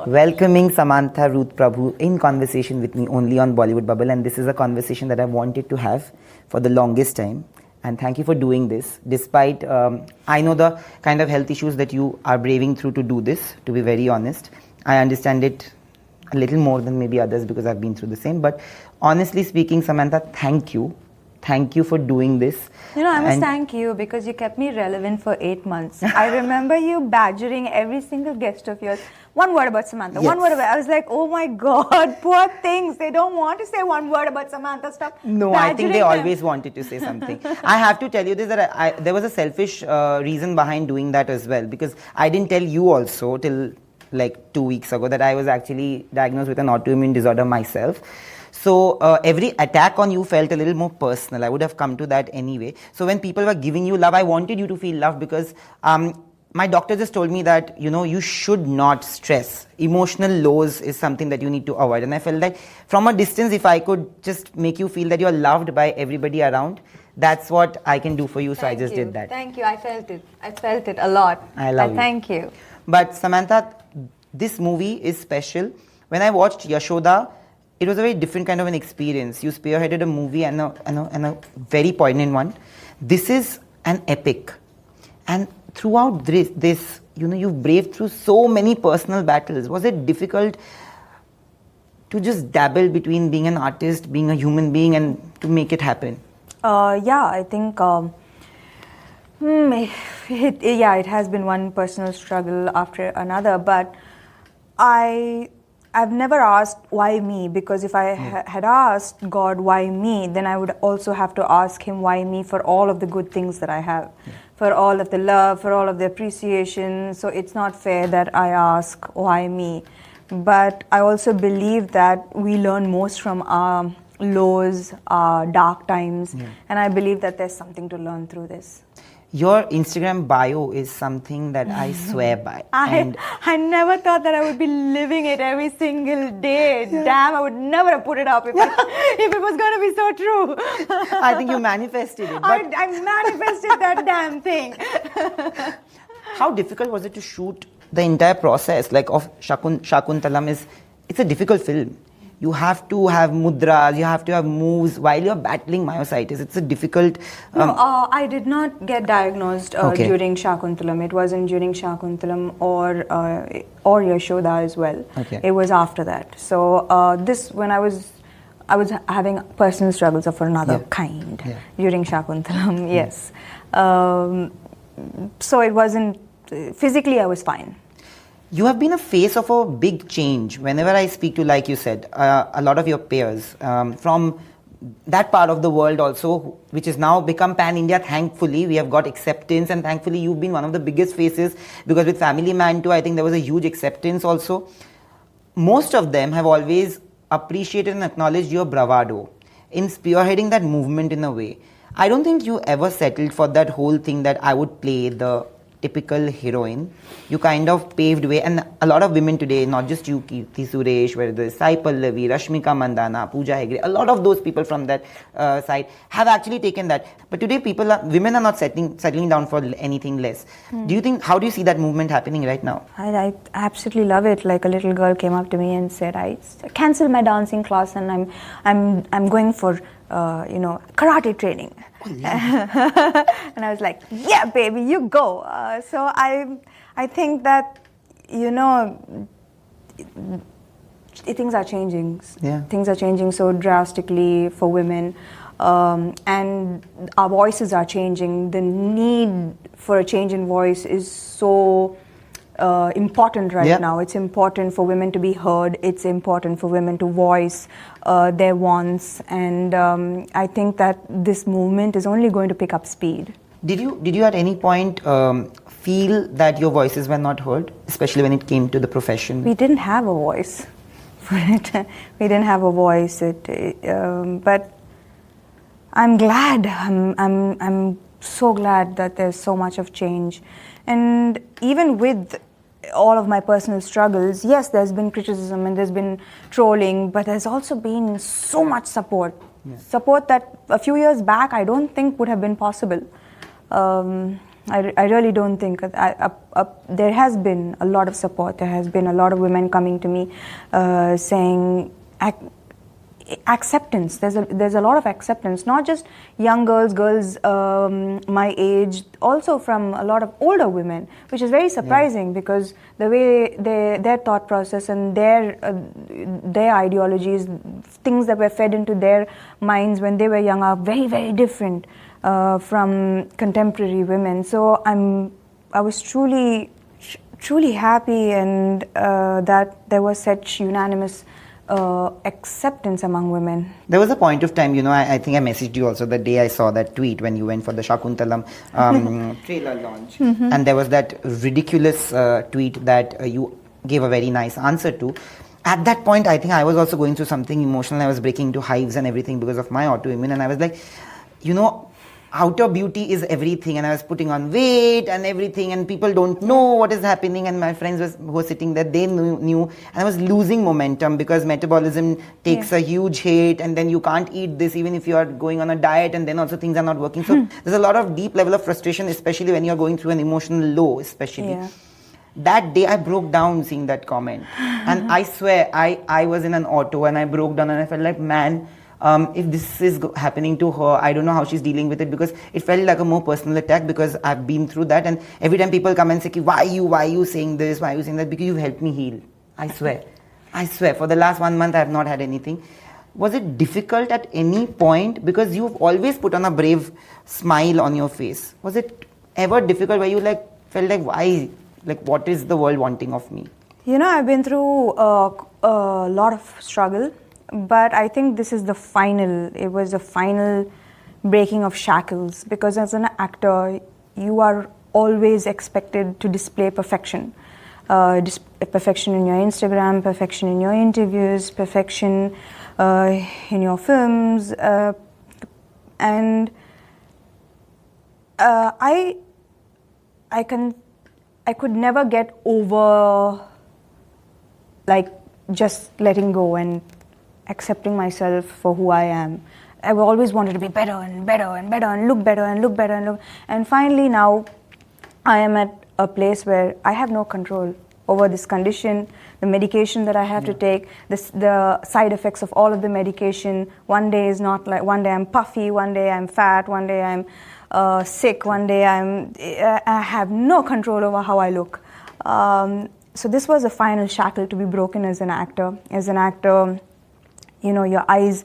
Welcoming Samantha, Ruth, Prabhu in conversation with me only on Bollywood Bubble, and this is a conversation that I wanted to have for the longest time. And thank you for doing this, despite I know the kind of health issues that you are braving through to do this. To be very honest, I understand it a little more than maybe others because I've been through the same. But honestly speaking, Samantha, thank you. Thank you for doing this. I must thank you because you kept me relevant for 8 months. I remember you badgering every single guest of yours. One word about Samantha, yes. One word about... I was like, oh my God, poor things. They don't want to say one word about Samantha. Stop No, I think they always wanted to say something. I have to tell you this, that there was a selfish reason behind doing that as well. Because I didn't tell you also till like 2 weeks ago that I was actually diagnosed with an autoimmune disorder myself. So every attack on you felt a little more personal. I would have come to that anyway. So when people were giving you love, I wanted you to feel love because my doctor just told me that, you should not stress. Emotional lows is something that you need to avoid. And I felt that from a distance, if I could just make you feel that you're loved by everybody around, that's what I can do for you. So I just did that. Thank you. I felt it. I felt it a lot. I love you. Thank you. But Samantha, this movie is special. When I watched Yashoda, it was a very different kind of an experience. You spearheaded a movie and a very poignant one. This is an epic. And throughout this, you've braved through so many personal battles. Was it difficult to just dabble between being an artist, being a human being, and to make it happen? Yeah, I think it has been one personal struggle after another, but I've never asked why me, because if I had asked God why me, then I would also have to ask Him why me for all of the good things that I have, for all of the love, for all of the appreciation. So it's not fair that I ask why me. But I also believe that we learn most from our lows, our dark times, and I believe that there's something to learn through this. Your Instagram bio is something that I swear by. I never thought that I would be living it every single day. Damn, I would never have put it up if it was going to be so true. I think you manifested it. I manifested that damn thing. How difficult was it to shoot the entire process? Like of Shakuntalam it's a difficult film. You have to have mudras, you have to have moves while you're battling myositis. It's a difficult... No, I did not get diagnosed during Shakuntalam. It wasn't during Shakuntalam or Yashoda as well. Okay. It was after that. So when I was having personal struggles of another kind during Shakuntalam, yes. So it wasn't... Physically, I was fine. You have been a face of a big change. Whenever I speak to, like you said, a lot of your peers from that part of the world also, which has now become pan-India, thankfully, we have got acceptance, and thankfully you've been one of the biggest faces, because with Family Man too, I think there was a huge acceptance also. Most of them have always appreciated and acknowledged your bravado in spearheading that movement in a way. I don't think you ever settled for that whole thing that I would play the typical heroine. You kind of paved way, and a lot of women today, not just you, Kirti Suresh, where there's Sai Pallavi, Rashmika Mandana, Pooja Hegde, a lot of those people from that side have actually taken that. But today women are not settling down for anything less. How do you see that movement happening right now? I absolutely love it. Like a little girl came up to me and said, I cancelled my dancing class and I'm going for karate training. And I was like, yeah, baby, you go. So I think that, things are changing. Yeah. Things are changing so drastically for women. And our voices are changing. The need for a change in voice is so important right now. It's important for women to be heard. It's important for women to voice their wants, and I think that this movement is only going to pick up speed. Did you at any point feel that your voices were not heard, especially when it came to the profession? We didn't have a voice for it. We didn't have a voice. But I'm glad. I'm so glad that there's so much of change, and even with all of my personal struggles, yes, there's been criticism and there's been trolling, but there's also been so much support. Support that a few years back I don't think would have been possible. I really don't think. There has been a lot of support. There has been a lot of women coming to me saying acceptance. There's a lot of acceptance, not just young girls my age, also from a lot of older women, which is very surprising because the way their thought process and their ideologies, things that were fed into their minds when they were young, are very, very different from contemporary women. So I was truly happy, and that there was such unanimous acceptance among women. There was a point of time, I think I messaged you also the day I saw that tweet when you went for the Shakuntalam trailer launch. Mm-hmm. And there was that ridiculous tweet that you gave a very nice answer to. At that point, I think I was also going through something emotional. I was breaking into hives and everything because of my autoimmune. And I was like, outer beauty is everything, and I was putting on weight and everything, and people don't know what is happening, and my friends who were sitting there, they knew, and I was losing momentum because metabolism takes a huge hit, and then you can't eat this even if you are going on a diet, and then also things are not working. So there's a lot of deep level of frustration, especially when you're going through an emotional low, especially. Yeah. That day I broke down seeing that comment, and I swear I was in an auto and I broke down and I felt like, man, if this is happening to her, I don't know how she's dealing with it, because it felt like a more personal attack, because I've been through that, and every time people come and say, why are you saying this, why are you saying that? Because you've helped me heal. I swear, for the last 1 month I have not had anything. Was it difficult at any point? Because you've always put on a brave smile on your face. Was it ever difficult where you felt like, why, what is the world wanting of me? I've been through a lot of struggle. But I think this is it was the final breaking of shackles, because as an actor, you are always expected to display perfection. Perfection in your Instagram, perfection in your interviews, perfection in your films. And I could never get over just letting go and accepting myself for who I am. I always wanted to be better and better and better and look better and look better and look. And finally now I am at a place where I have no control over this condition, the medication that I have to take, the side effects of all of the medication. One day I'm puffy, one day I'm fat, one day I'm sick, one day I have no control over how I look. So this was a final shackle to be broken as an actor. As an actor, your eyes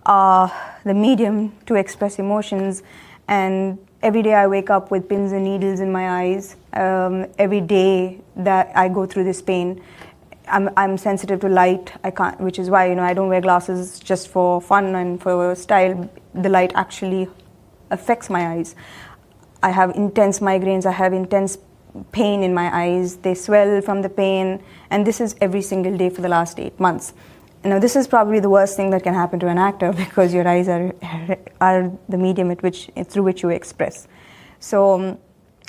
are the medium to express emotions, and every day I wake up with pins and needles in my eyes. Every day that I go through this pain, I'm sensitive to light. Which is why I don't wear glasses just for fun and for style. The light actually affects my eyes. I have intense migraines. I have intense pain in my eyes. They swell from the pain, and this is every single day for the last 8 months. Now, this is probably the worst thing that can happen to an actor, because your eyes are the medium through which you express. So,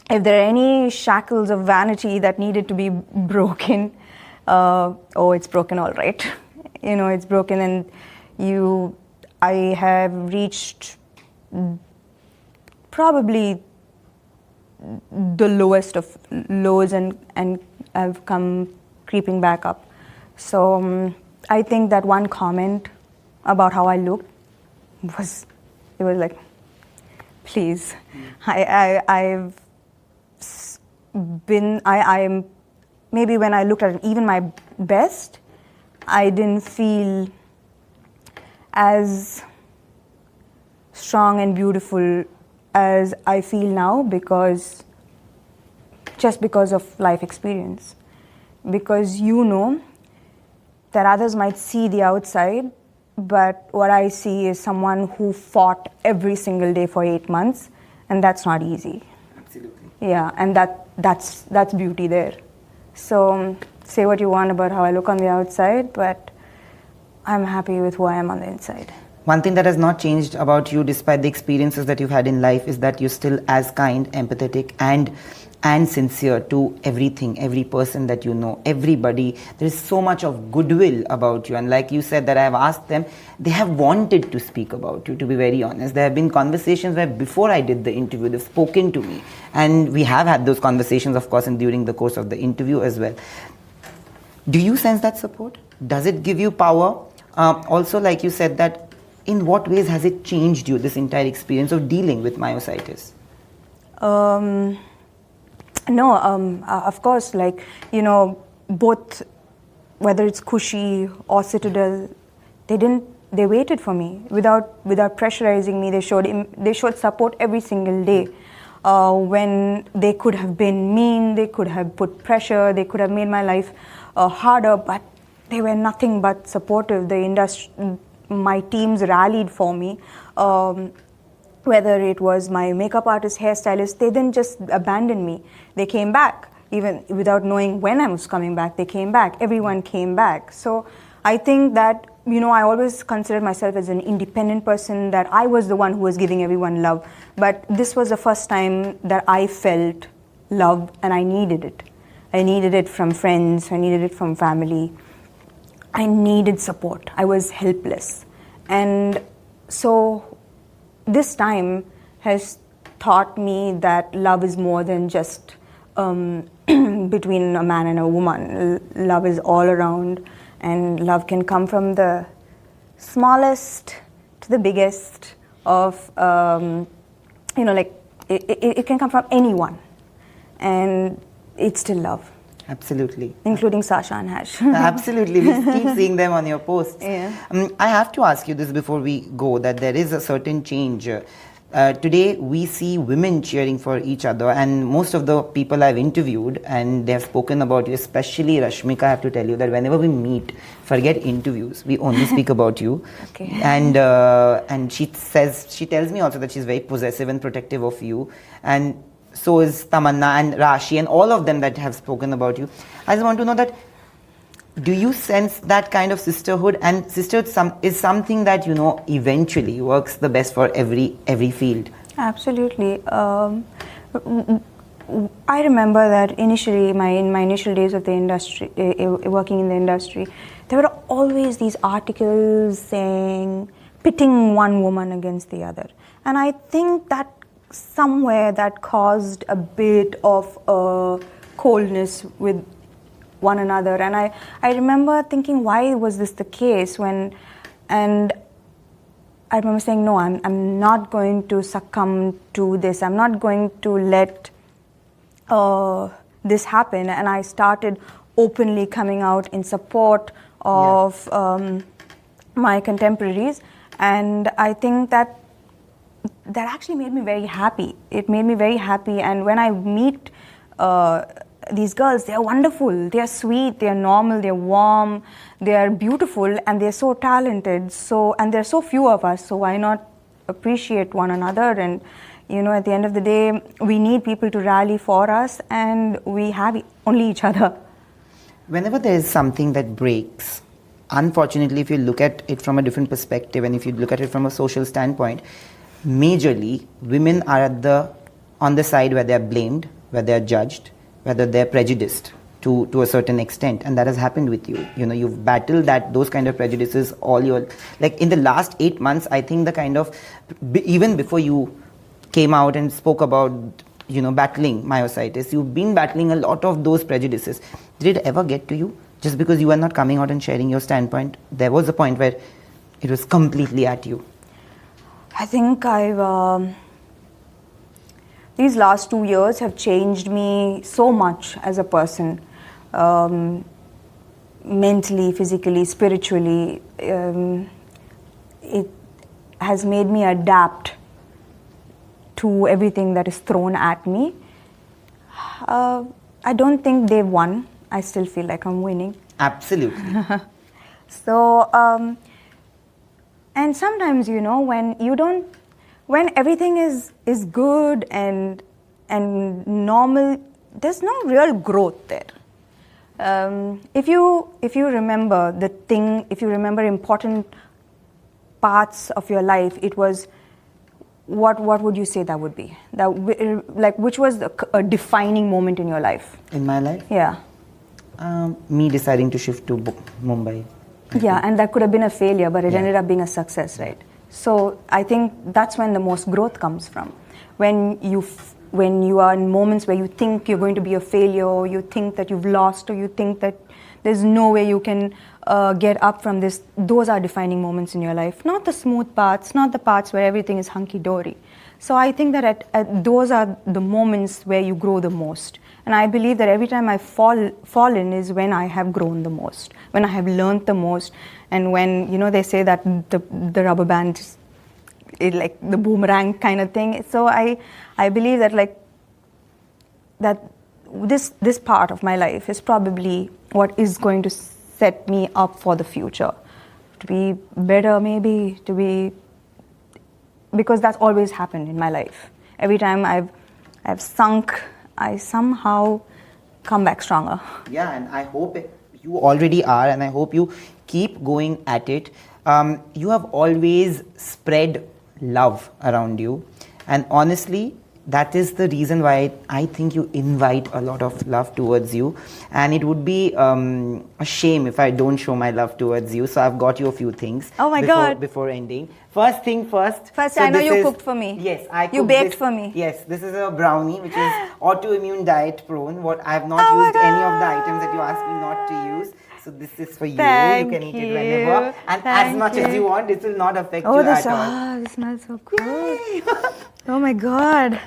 if there are any shackles of vanity that needed to be broken, it's broken, all right. It's broken, and I have reached probably the lowest of lows, and I've come creeping back up. So, I think that one comment about how I look was like, please. I am, maybe when I looked at even my best, I didn't feel as strong and beautiful as I feel now, because of life experience. Because that others might see the outside, but what I see is someone who fought every single day for 8 months, and that's not easy. Absolutely. Yeah, and that's beauty there. So say what you want about how I look on the outside, but I'm happy with who I am on the inside. One thing that has not changed about you despite the experiences that you've had in life is that you're still as kind, empathetic, and and sincere to everything, every person that you know, everybody. There is so much of goodwill about you. And like you said, that I have asked them, they have wanted to speak about you, to be very honest. There have been conversations where before I did the interview, they've spoken to me. And we have had those conversations, of course, and during the course of the interview as well. Do you sense that support? Does it give you power? Also, like you said, that in what ways has it changed you, this entire experience of dealing with myositis? No, of course, like, you know, both, whether it's Kushi or Citadel, they waited for me without pressurizing me. They showed support every single day. When they could have been mean, they could have put pressure, they could have made my life harder, but they were nothing but supportive. My teams rallied for me. Whether it was my makeup artist, hairstylist, they didn't just abandon me. They came back, even without knowing when I was coming back. They came back. Everyone came back. So I think that, you know, I always considered myself as an independent person, that I was the one who was giving everyone love. But this was the first time that I felt love, and I needed it. I needed it from friends. I needed it from family. I needed support. I was helpless. And so this time has taught me that love is more than just between a man and a woman. Love is all around, and love can come from the smallest to the biggest of, you know, like it can come from anyone, and it's still love. Absolutely. Including Sasha and Hash. Absolutely. We keep seeing them on your posts. Yeah. I have to ask you this before we go, that there is a certain change. Today, we see women cheering for each other, and most of the people I've interviewed, and they have spoken about you, especially Rashmika, I have to tell you that whenever we meet, forget interviews, we only speak about you. Okay. And she tells me also that she's very possessive and protective of you. And so is Tamanna and Rashi and all of them that have spoken about you. I just want to know that, do you sense that kind of sisterhood? And sisterhood is something that, you know, eventually works the best for every field. Absolutely. I remember that initially, in my initial days of the industry, working in the industry, there were always these articles saying, pitting one woman against the other. And I think that somewhere that caused a bit of coldness with one another. And I remember thinking, why was this the case? And I remember saying, no, I'm not going to succumb to this. I'm not going to let this happen. And I started openly coming out in support of my contemporaries. And I think that actually made me very happy. It made me very happy. And when I meet these girls, they are wonderful, they are sweet, they are normal, they are warm, they are beautiful, and they're so talented. And there are so few of us, so why not appreciate one another? And, you know, at the end of the day, we need people to rally for us, and we have only each other. Whenever there is something that breaks, unfortunately, if you look at it from a different perspective, and if you look at it from a social standpoint, majorly women are on the side where they are blamed, where they are judged, whether they're prejudiced to a certain extent. And that has happened with you. You know, you've battled those kind of prejudices all your, like in the last 8 months, I think the kind of, even before you came out and spoke about, you know, battling myositis, you've been battling a lot of those prejudices. Did it ever get to you? Just because you were not coming out and sharing your standpoint, there was a point where it was completely at you. I think these last 2 years have changed me so much as a person, mentally, physically, spiritually. It has made me adapt to everything that is thrown at me. I don't think they've won. I still feel like I'm winning. Absolutely. So, and sometimes, you know, when everything is good and normal, there's no real growth there. If you remember if you remember important parts of your life, it was what would you say that would be? Like, which was a defining moment in your life? In my life? Yeah. Me deciding to shift to Mumbai. Yeah, and that could have been a failure, but it ended up being a success, right? So I think that's when the most growth comes from. When you are in moments where you think you're going to be a failure, or you think that you've lost, or you think that there's no way you can get up from this, those are defining moments in your life. Not the smooth parts, not the parts where everything is hunky-dory. So I think that those are the moments where you grow the most. And I believe that every time I fallen is when I have grown the most, when I have learned the most, and when, they say that the rubber band is like the boomerang kind of thing. So I believe that this part of my life is probably what is going to set me up for the future, to be better maybe, because that's always happened in my life. Every time I've sunk, I somehow come back stronger. Yeah, and I hope you already are, and I hope you keep going at it. You have always spread love around you, and honestly, that is the reason why I think you invite a lot of love towards you, and it would be a shame if I don't show my love towards you. So I've got you a few things. Oh my God! Before ending, first thing first. First, I know you cooked for me. Yes, I cooked. You baked for me. Yes, this is a brownie which is autoimmune diet prone. I have not used any of the items that you asked me not to use. So this is for you. Thank you can eat it whenever and as much as you want. It will not affect you at all. This smells so good. Oh my God.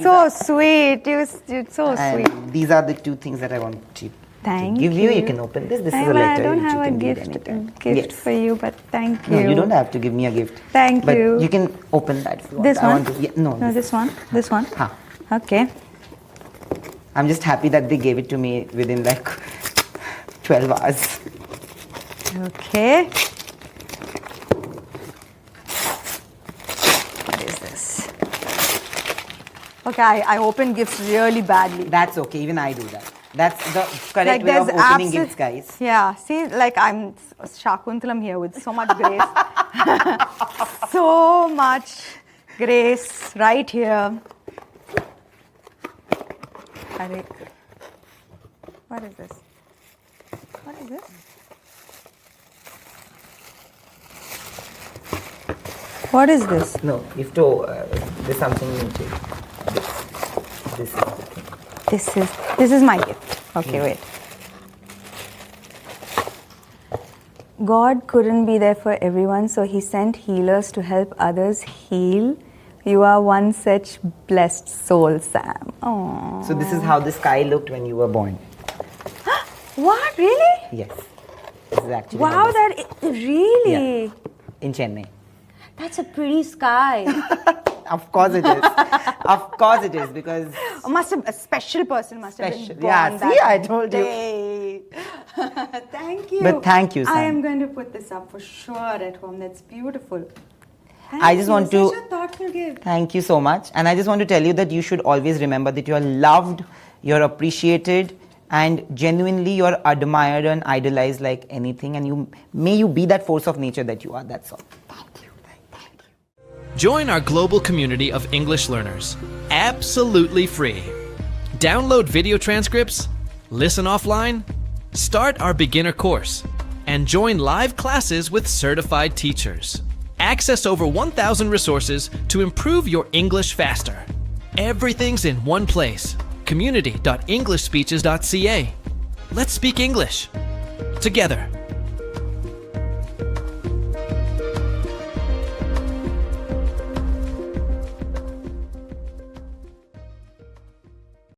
So sweet. You're so sweet. These are the two things that I want to Thank give you. You can open this. This is a letter. I don't which have you a can read gift anytime. for you, but thank you. No, you don't have to give me a gift. Thank but you. You can open that if you want. This one? No, this one? This one? Huh. Okay. I'm just happy that they gave it to me within like 12 hours. Okay. What is this? Okay, I open gifts really badly. That's okay. Even I do that. That's the correct way of opening gifts, guys. Yeah. See, like I'm Shakuntalam here with so much grace. So much grace right here. What is this? What is this? What is this? No, if to, there's something in it. This is the thing. This is my gift. Okay, wait. God couldn't be there for everyone, so He sent healers to help others heal. You are one such blessed soul, Sam. Aww. So this is how the sky looked when you were born. What? Really? Yes. This is actually wow, really? Yeah. In Chennai. That's a pretty sky. Of course it is. Of course it is, because a special person must have been born yeah, see, I told day. Thank you. But thank you, Sam. I am going to put this up for sure at home. That's beautiful. I just want to such a thoughtful gift. Thank you so much. And I just want to tell you that you should always remember that you are loved, you're appreciated, and genuinely you're admired and idolized like anything. And may you be that force of nature that you are. That's all. Thank you. Join our global community of English learners, absolutely free. Download video transcripts, listen offline, start our beginner course, and join live classes with certified teachers. Access over 1,000 resources to improve your English faster. Everything's in one place, community.englishspeeches.ca. Let's speak English together.